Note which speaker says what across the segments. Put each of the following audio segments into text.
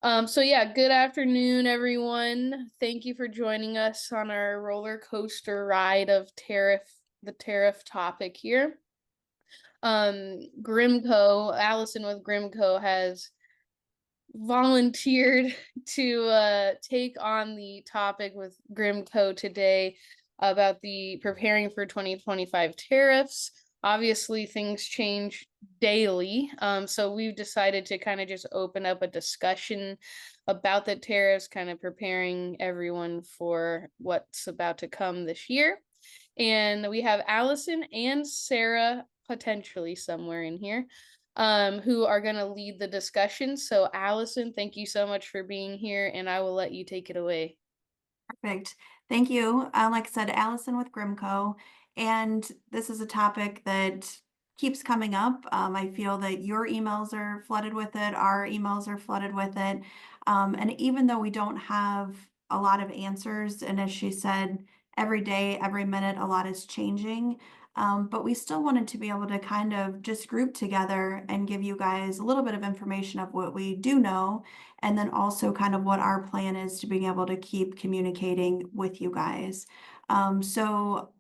Speaker 1: So yeah, good afternoon, everyone. Thank you for joining us on our roller coaster ride of the tariff topic here. Grimco, Allison with Grimco has volunteered to take on the topic with Grimco today about the preparing for 2025 tariffs. Obviously, things change daily. So we've decided to kind of just open up a discussion about the tariffs, kind of preparing everyone for what's about to come this year. And we have Allison and Sarah potentially somewhere in here who are going to lead the discussion. So, Allison, thank you so much for being here, and I will let you take it away.
Speaker 2: Perfect. Thank you. Like I said, Allison with Grimco, and this is a topic that keeps coming up. I feel that your emails are flooded with it, our emails are flooded with it. And even though we don't have a lot of answers, and as she said, every day, every minute, a lot is changing. But we still wanted to be able to kind of just group together and give you guys a little bit of information of what we do know and then also kind of what our plan is to being able to keep communicating with you guys. So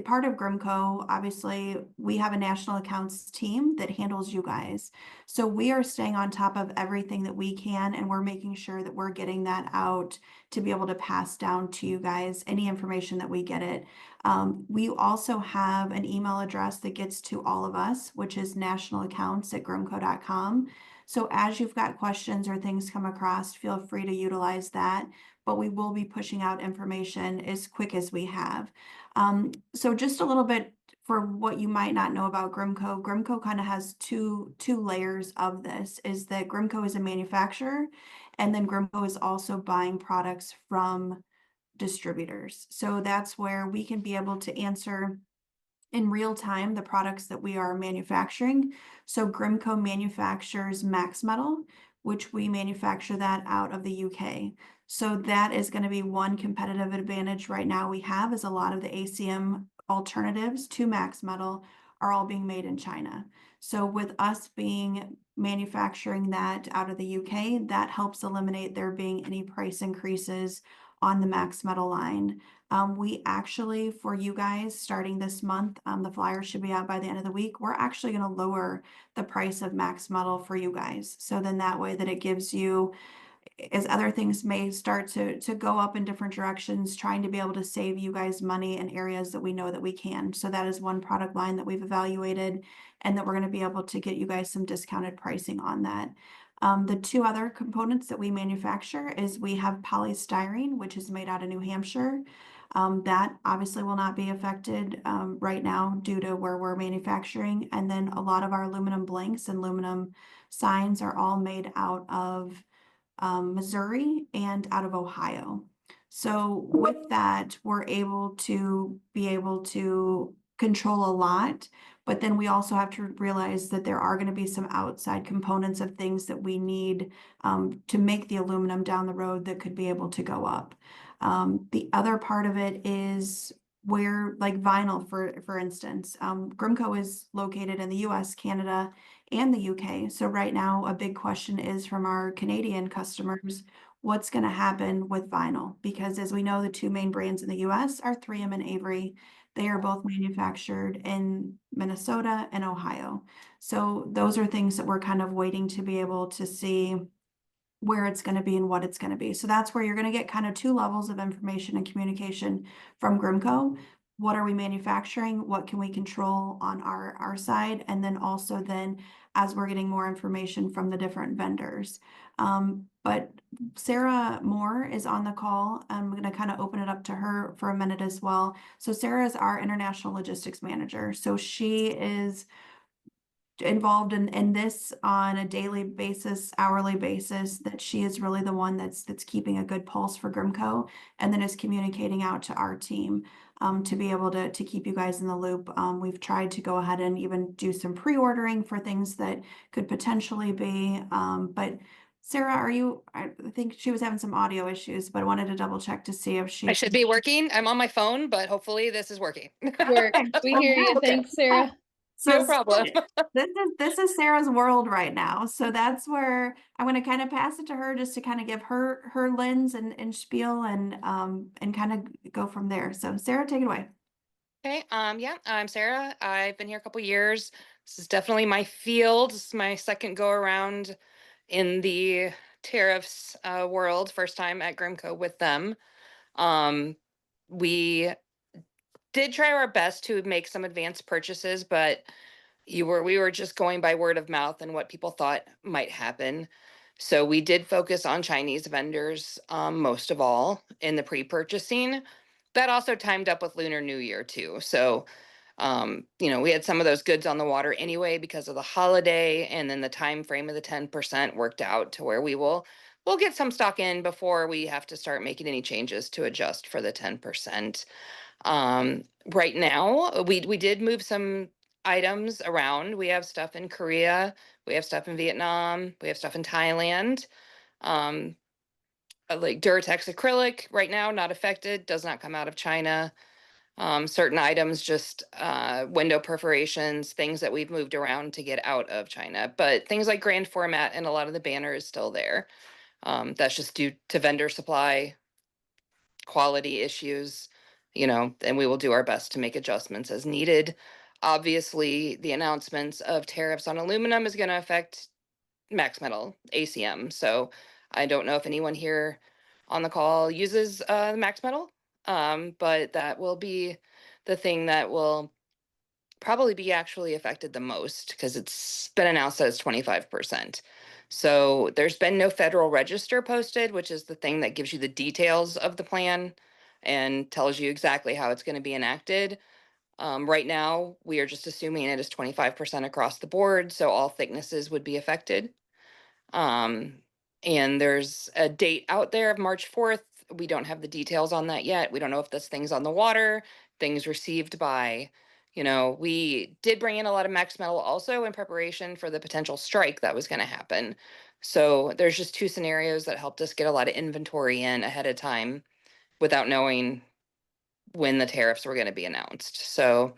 Speaker 2: part of Grimco, obviously, we have a national accounts team that handles you guys. So we are staying on top of everything that we can, and we're making sure that we're getting that out to be able to pass down to you guys any information that we get it. We also have an email address that gets to all of us, which is nationalaccounts@grimco.com. So as you've got questions or things come across, feel free to utilize that, but we will be pushing out information as quick as we have. So just a little bit for what you might not know about Grimco. Grimco kind of has two layers of this, is that Grimco is a manufacturer, and then Grimco is also buying products from distributors. So that's where we can be able to answer in real time the products that we are manufacturing. So Grimco manufactures Max Metal, which we manufacture that out of the UK. So that is going to be one competitive advantage right now we have, is a lot of the ACM alternatives to Max Metal are all being made in China. So with us being manufacturing that out of the UK, that helps eliminate there being any price increases on the Max Metal line. We actually, for you guys, starting this month, the flyer should be out by the end of the week. We're actually going to lower the price of Max Metal for you guys. So then that way that it gives you, as other things may start to go up in different directions, trying to be able to save you guys money in areas that we know that we can. So that is one product line that we've evaluated and that we're going to be able to get you guys some discounted pricing on that. The two other components that we manufacture is we have polystyrene, which is made out of New Hampshire. That obviously will not be affected right now due to where we're manufacturing. And then a lot of our aluminum blanks and aluminum signs are all made out of Missouri and out of Ohio. So with that, we're able to control a lot, but then we also have to realize that there are going to be some outside components of things that we need to make the aluminum down the road that could be able to go up. The other part of it is where, like vinyl, for instance, Grimco is located in the US, Canada, and the UK. So right now, a big question is from our Canadian customers, what's going to happen with vinyl? Because as we know, the two main brands in the US are 3M and Avery. They are both manufactured in Minnesota and Ohio. So those are things that we're kind of waiting to be able to see where it's going to be and what it's going to be. So that's where you're going to get kind of two levels of information and communication from Grimco. What are we manufacturing? What can we control on our side? And then also then as we're getting more information from the different vendors. But Sarah Moore is on the call. I'm going to kind of open it up to her for a minute as well. So Sarah is our international logistics manager. So she is involved in this on a daily basis, hourly basis, that she is really the one that's keeping a good pulse for Grimco and then is communicating out to our team to be able to keep you guys in the loop. We've tried to go ahead and even do some pre-ordering for things that could potentially be, but Sarah, I think she was having some audio issues, but I wanted to double check to see if
Speaker 3: I
Speaker 2: she.
Speaker 3: should be working. I'm on my phone, but hopefully this is working.
Speaker 1: Work. We hear you.
Speaker 3: Okay.
Speaker 1: Thanks, Sarah.
Speaker 2: So
Speaker 3: No problem.
Speaker 2: this is Sarah's world right now. So that's where I'm going to kind of pass it to her just to kind of give her lens and spiel and kind of go from there. So Sarah, take it away.
Speaker 3: Okay, yeah, I'm Sarah. I've been here a couple years. This is definitely my field. This is my second go around in the tariffs world. First time at Grimco with them. We did try our best to make some advanced purchases, but we were just going by word of mouth and what people thought might happen. So we did focus on Chinese vendors, most of all in the pre-purchasing. That also timed up with Lunar New Year too. So we had some of those goods on the water anyway because of the holiday, and then the time frame of the 10% worked out to where we'll get some stock in before we have to start making any changes to adjust for the 10%. Right now, we did move some items around. We have stuff in Korea, we have stuff in Vietnam, we have stuff in Thailand. Um, like Duratex acrylic right now, not affected, does not come out of China. Certain items, just window perforations, things that we've moved around to get out of China. But things like grand format and a lot of the banner is still there. That's just due to vendor supply, quality issues, and we will do our best to make adjustments as needed. Obviously, the announcements of tariffs on aluminum is going to affect Max Metal, ACM. So I don't know if anyone here on the call uses Max Metal, but that will be the thing that will probably be actually affected the most because it's been announced that it's 25%. So there's been no federal register posted, which is the thing that gives you the details of the plan and tells you exactly how it's going to be enacted. Right now, we are just assuming it is 25% across the board, so all thicknesses would be affected. Um, and there's a date out there of March 4th. We don't have the details on that yet. We don't know if this thing's on the water, things received by, we did bring in a lot of Max Metal also in preparation for the potential strike that was going to happen. So there's just two scenarios that helped us get a lot of inventory in ahead of time without knowing when the tariffs were going to be announced. So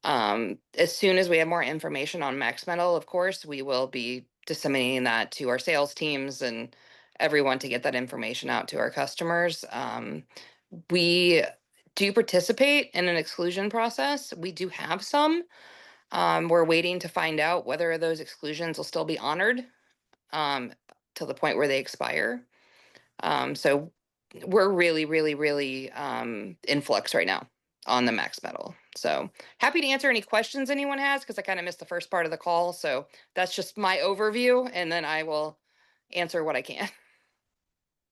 Speaker 3: as soon as we have more information on Max Metal, of course, we will be disseminating that to our sales teams and everyone to get that information out to our customers. We do participate in an exclusion process. We do have some. We're waiting to find out whether those exclusions will still be honored um, to the point where they expire. So we're really, really, really in flux right now on the Max Metal. So happy to answer any questions anyone has because I kind of missed the first part of the call. So that's just my overview, and then I will answer what I can.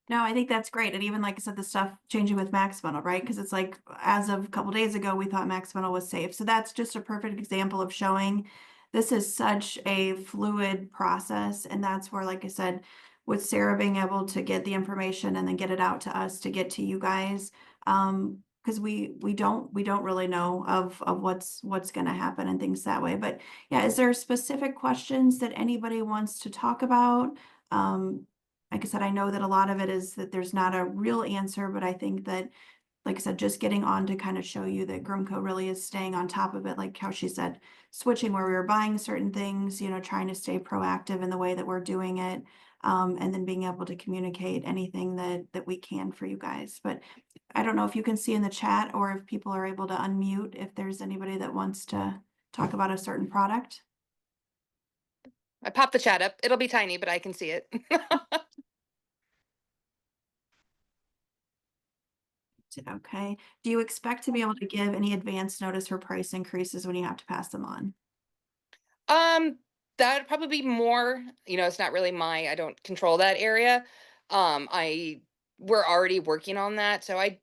Speaker 2: No, I think that's great. And even like I said, the stuff changing with Max Funnel, right? Because it's like as of a couple days ago, we thought Max Funnel was safe. So that's just a perfect example of showing this is such a fluid process. And that's where, like I said, with Sarah being able to get the information and then get it out to us to get to you guys. Because we don't really know of what's going to happen and things that way. But yeah, is there specific questions that anybody wants to talk about? Like I said, I know that a lot of it is that there's not a real answer, but I think that, like I said, just getting on to kind of show you that Grimco really is staying on top of it, like how she said, switching where we were buying certain things, trying to stay proactive in the way that we're doing it, and then being able to communicate anything that we can for you guys. But I don't know if you can see in the chat or if people are able to unmute if there's anybody that wants to talk about a certain product.
Speaker 3: I popped the chat up. It'll be tiny, but I can see it.
Speaker 2: Okay. Do you expect to be able to give any advance notice for price increases when you have to pass them on?
Speaker 3: um, that would probably be more, it's not really I don't control that area. We're already working on that. So I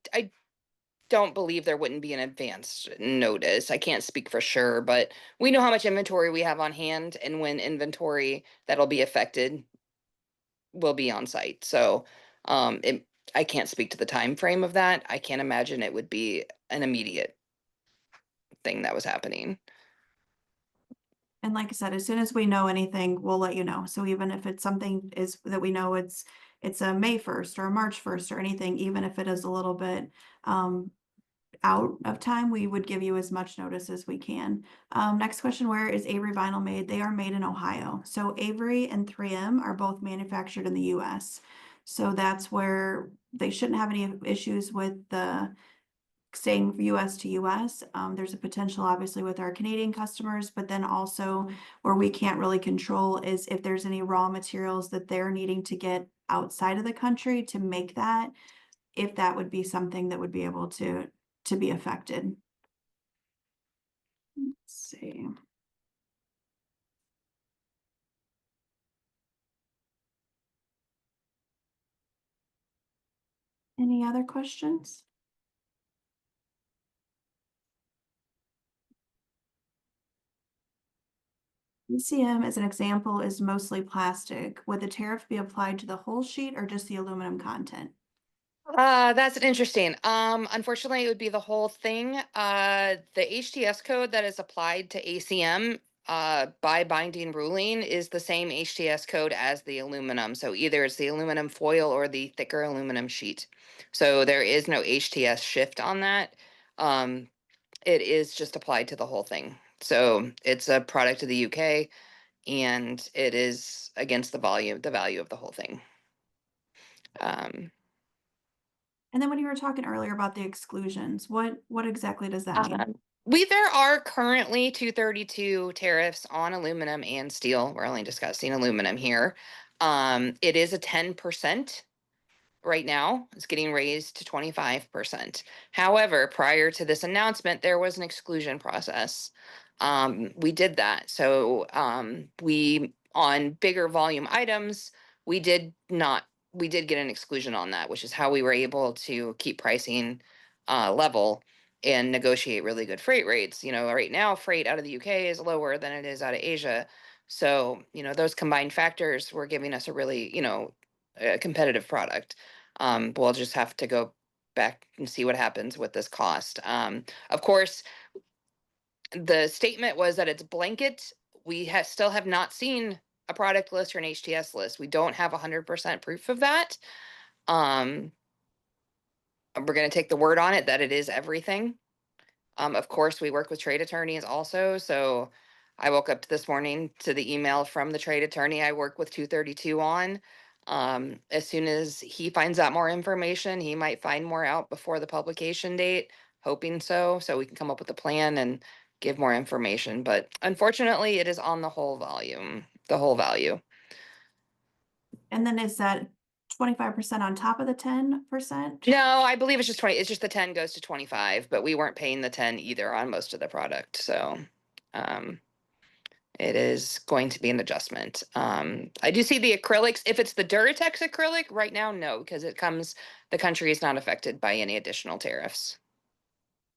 Speaker 3: don't believe there wouldn't be an advance notice. I can't speak for sure, but we know how much inventory we have on hand, and when inventory that'll be affected will be on site. So I can't speak to the time frame of that. I can't imagine it would be an immediate thing that was happening.
Speaker 2: And like I said, as soon as we know anything, we'll let you know. So even if it's something is that we know it's a May 1st or a March 1st or anything, even if it is a little bit out of time, we would give you as much notice as we can. Next question, where is Avery Vinyl made? They are made in Ohio. So Avery and 3M are both manufactured in the US. So that's where they shouldn't have any issues with the staying US to US. There's a potential obviously with our Canadian customers, but then also where we can't really control is if there's any raw materials that they're needing to get outside of the country to make that, if that would be something that would be able to be affected. Let's see. Any other questions? ECM, as an example, is mostly plastic. Would the tariff be applied to the whole sheet or just the aluminum content?
Speaker 3: That's interesting. Unfortunately, it would be the whole thing. The HTS code that is applied to ACM by binding ruling is the same HTS code as the aluminum. So either it's the aluminum foil or the thicker aluminum sheet. So there is no HTS shift on that. It is just applied to the whole thing. So it's a product of the UK, and it is against the value of the whole thing.
Speaker 2: And then when you were talking earlier about the exclusions, what exactly does that mean?
Speaker 3: There are currently 232 tariffs on aluminum and steel. We're only discussing aluminum here. It is a 10% right now. It's getting raised to 25%. However, prior to this announcement, there was an exclusion process. We did that. So we on bigger volume items, we did not we did get an exclusion on that, which is how we were able to keep pricing level and negotiate really good freight rates. You know, right now freight out of the UK is lower than it is out of Asia. So, you know, those combined factors were giving us a really, a competitive product. We'll just have to go back and see what happens with this cost. Of course, the statement was that it's blanket. We still have not seen a product list or an HTS list. We don't have 100% proof of that. Um, we're going to take the word on it that it is everything. Of course, we work with trade attorneys also. So I woke up this morning to the email from the trade attorney I work with 232 on. As soon as he finds out more information, he might find more out before the publication date, hoping so we can come up with a plan and give more information. But unfortunately, it is on the whole volume, the whole value.
Speaker 2: And then is that 25% on top of the 10%?
Speaker 3: No, I believe it's just 20. It's just the 10 goes to 25, but we weren't paying the 10 either on most of the product. So it is going to be an adjustment. I do see the acrylics. If it's the Duratex acrylic right now, no, because the country is not affected by any additional tariffs.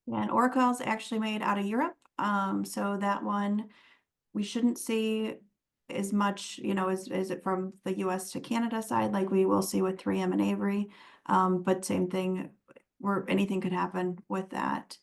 Speaker 2: Yeah, and Orcal is actually made out of Europe. So that one we shouldn't see as much, is it from the US to Canada side, like we will see with 3M and Avery. But same thing, where anything could happen with that.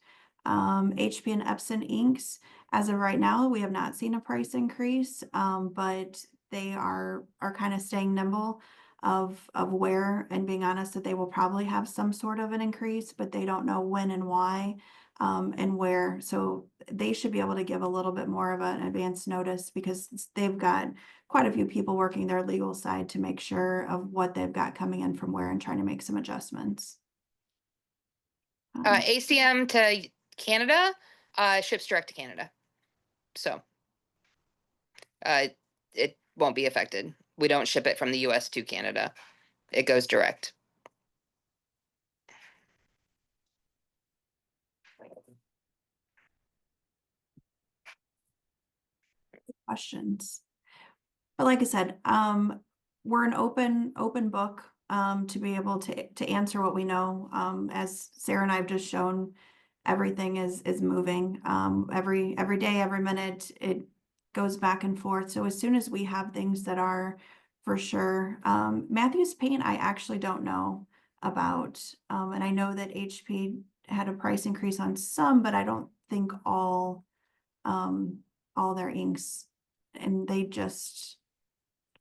Speaker 2: HP and Epson inks, as of right now, we have not seen a price increase, but they are kind of staying nimble of where, and being honest that they will probably have some sort of an increase, but they don't know when and why. And where, so they should be able to give a little bit more of an advance notice because they've got quite a few people working their legal side to make sure of what they've got coming in from where and trying to make some adjustments.
Speaker 3: ACM to Canada ships direct to Canada. So it won't be affected. We don't ship it from the US to Canada. It goes direct.
Speaker 2: Questions. But like I said, we're an open book to be able to answer what we know. As Sarah and I have just shown, everything is moving. Every day, every minute, it goes back and forth. So as soon as we have things that are for sure, Matthews Paint, I actually don't know about. And I know that HP had a price increase on some, but I don't think all their inks, and they just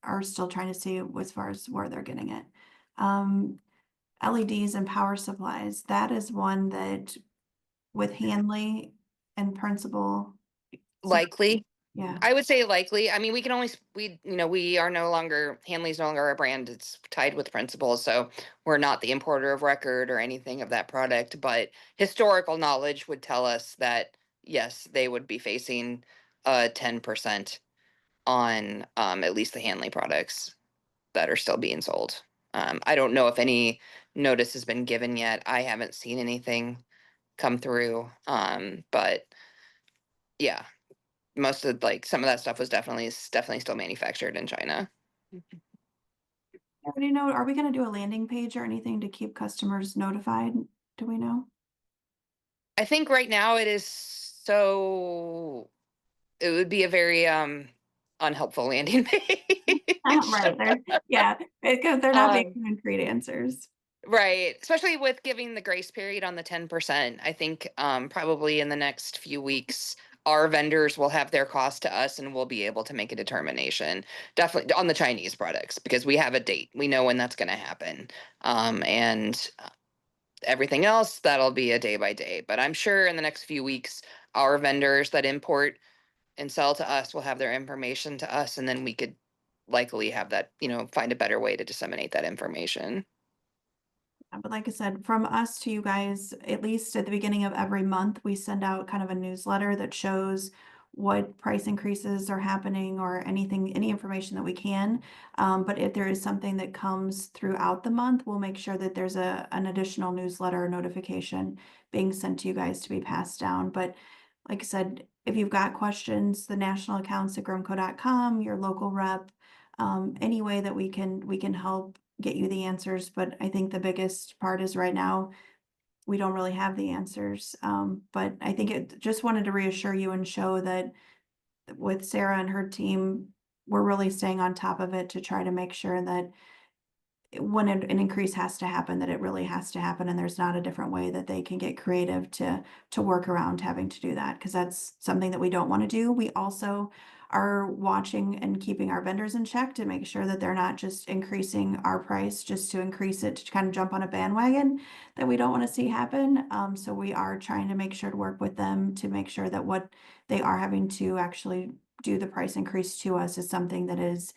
Speaker 2: are still trying to see as far as where they're getting it. LEDs and power supplies, that is one that with Hanley and Principal.
Speaker 3: Likely.
Speaker 2: Yeah.
Speaker 3: I would say likely. I mean, we can only we are no longer Hanley's no longer a brand. It's tied with Principal, so we're not the importer of record or anything of that product. But historical knowledge would tell us that yes, they would be facing 10% on at least the Hanley products that are still being sold. I don't know if any notice has been given yet. I haven't seen anything come through. But yeah, most of some of that stuff was definitely still manufactured in China.
Speaker 2: Already know, are we gonna do a landing page or anything to keep customers notified? Do we know?
Speaker 3: I think right now it would be a very unhelpful landing page.
Speaker 2: Right, yeah, because they're not being
Speaker 3: um
Speaker 2: concrete answers.
Speaker 3: right, especially with giving the grace period on the 10%. I think probably in the next few weeks our vendors will have their cost to us and we'll be able to make a determination, definitely on the Chinese products, because we have a date, we know when that's going to happen. And everything else, that'll be a day by day. But I'm sure in the next few weeks, our vendors that import and sell to us will have their information to us, and then we could likely have that, find a better way to disseminate that information.
Speaker 2: But like I said, from us to you guys, at least at the beginning of every month, we send out kind of a newsletter that shows what price increases are happening or anything, any information that we can. But if there is something that comes throughout the month, we'll make sure that there's an additional newsletter or notification being sent to you guys to be passed down. But like I said, if you've got questions, the national accounts at grimco.com, your local rep, any way that we can help get you the answers, but I think the biggest part is right now, we don't really have the answers. But I think it just wanted to reassure you and show that with Sarah and her team, we're really staying on top of it to try to make sure that when an increase has to happen, that it really has to happen, and there's not a different way that they can get creative to work around having to do that, because that's something that we don't want to do. We also are watching and keeping our vendors in check to make sure that they're not just increasing our price just to increase it, to kind of jump on a bandwagon that we don't want to see happen. So we are trying to make sure to work with them to make sure that what they are having to actually do the price increase to us is something that is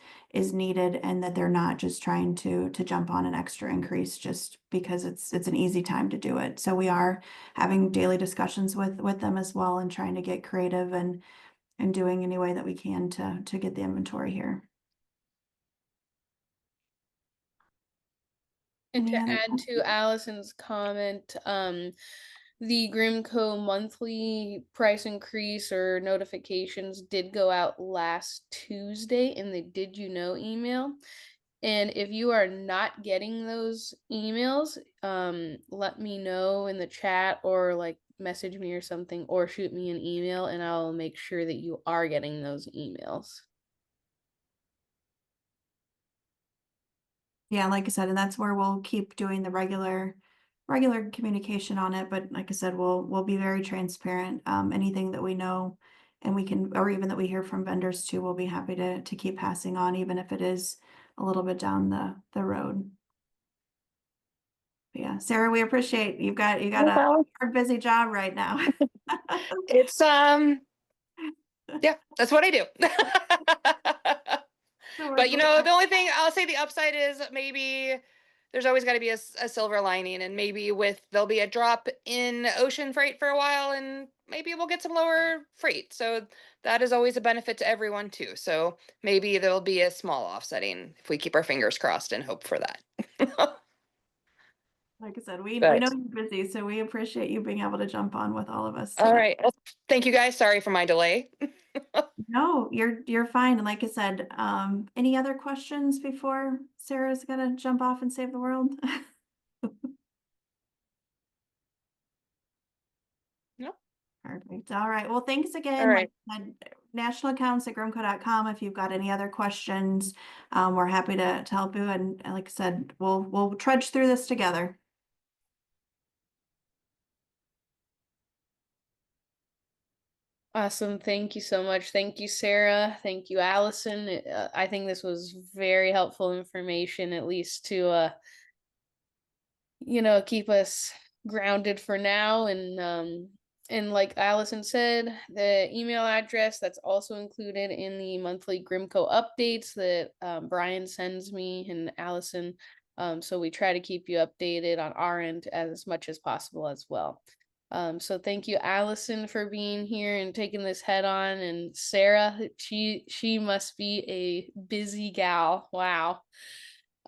Speaker 2: needed, and that they're not just trying to jump on an extra increase just because it's an easy time to do it. So we are having daily discussions with them as well, and trying to get creative and doing any way that we can to get the inventory here.
Speaker 1: And to
Speaker 2: Any other
Speaker 1: add to
Speaker 2: questions?
Speaker 1: Allison's comment, the Grimco monthly price increase or notifications did go out last Tuesday in the Did You Know email. And if you are not getting those emails, let me know in the chat, or like message me or something, or shoot me an email, and I'll make sure that you are getting those emails.
Speaker 2: Yeah, like I said, and that's where we'll keep doing the regular communication on it. But like I said, we'll be very transparent. Anything that we know and we can, or even that we hear from vendors too, we'll be happy to keep passing on, even if it is a little bit down the road. But yeah, Sarah, we appreciate you got
Speaker 3: No
Speaker 2: a
Speaker 3: problem.
Speaker 2: hard, busy job right now.
Speaker 3: It's yeah, that's what I do.
Speaker 2: So we're
Speaker 3: But
Speaker 2: glad.
Speaker 3: the only thing I'll say, the upside is maybe there's always got to be a silver lining, and maybe there'll be a drop in ocean freight for a while, and maybe we'll get some lower freight. So that is always a benefit to everyone too. So maybe there'll be a small offsetting if we keep our fingers crossed and hope for that.
Speaker 2: Like I said, we know
Speaker 3: But
Speaker 2: you're busy, so we appreciate you being able to jump on with all of us
Speaker 3: all
Speaker 2: today.
Speaker 3: right. Well, thank you guys. Sorry for my delay.
Speaker 2: No, you're fine. And like I said, any other questions before Sarah's gonna jump off and save the world?
Speaker 3: No.
Speaker 2: Perfect. All right. Well, thanks
Speaker 3: All
Speaker 2: again. Like
Speaker 3: right.
Speaker 2: I said, national accounts at grimco.com. If you've got any other questions, we're happy to help you. And like I said, we'll trudge through this together.
Speaker 1: Awesome. Thank you so much. Thank you, Sarah. Thank you, Allison. I think this was very helpful information, at least to, keep us grounded for now. And And like Allison said, the email address that's also included in the monthly Grimco updates that Brian sends me and Allison. So we try to keep you updated on our end as much as possible as well. So thank you, Allison, for being here and taking this head on. And Sarah, she must be a busy gal. Wow.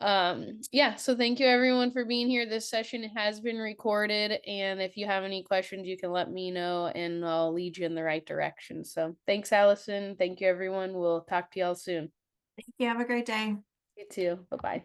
Speaker 1: Yeah, so thank you everyone for being here. This session has been recorded, and if you have any questions, you can let me know and I'll lead you in the right direction. So thanks, Allison. Thank you, everyone. We'll talk to y'all soon.
Speaker 2: Thank you. Have a great day.
Speaker 1: You too. Bye-bye.